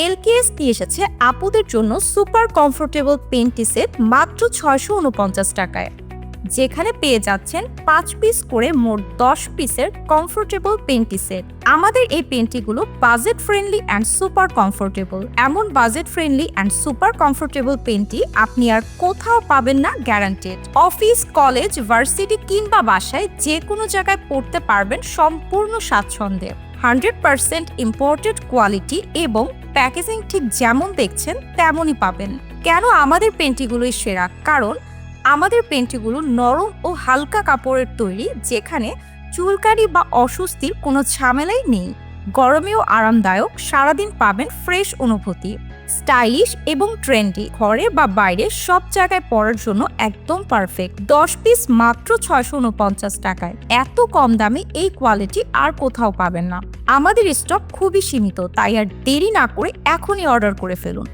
এলকেএস নিয়ে এসেছে আপুদের জন্য সুপার কমফোর্টেবল পেন্টি সেট মাত্র ৬৪৯ টাকায়, যেখানে পেয়ে যাচ্ছেন ৫ পিস করে মোট ১০ পিসের কমফোর্টেবল পেন্টি সেট। আমাদের এই পেন্টিগুলো budget friendly and super comfortable. এমন budget friendly and super comfortable panty আপনি আর কোথাও পাবেন না, গ্যারান্টেড। অফিস, কলেজ, ভার্সিটি কিংবা বাসায় যে কোনো জায়গায় পড়তে পারবেন সম্পূর্ণ স্বাচ্ছন্দ্যে। 100% ইম্পোর্টেড কোয়ালিটি এবং প্যাকেজিং ঠিক যেমন দেখছেন তেমনই পাবেন। কেন আমাদের পেন্টিগুলোই সেরা? কারণ আমাদের পেন্টিগুলো নরম ও হালকা কাপড়ের তৈরি, যেখানে চুলকানি বা অস্বস্তির কোনো ঝামেলাই নেই। গরমেও আরামদায়ক, সারাদিন পাবেন ফ্রেশ অনুভূতি। স্টাইলিশ এবং ট্রেন্ডি, ঘরে বা বাইরে সব জায়গায় পরার জন্য একদম পারফেক্ট। 10 পিস মাত্র ৬৪৯ টাকায়। এত কম দামে এই কোয়ালিটি আর কোথাও পাবেন না। আমাদের স্টক খুবই সীমিত, তাই আর দেরি না করে এখনই অর্ডার করে ফেলুন।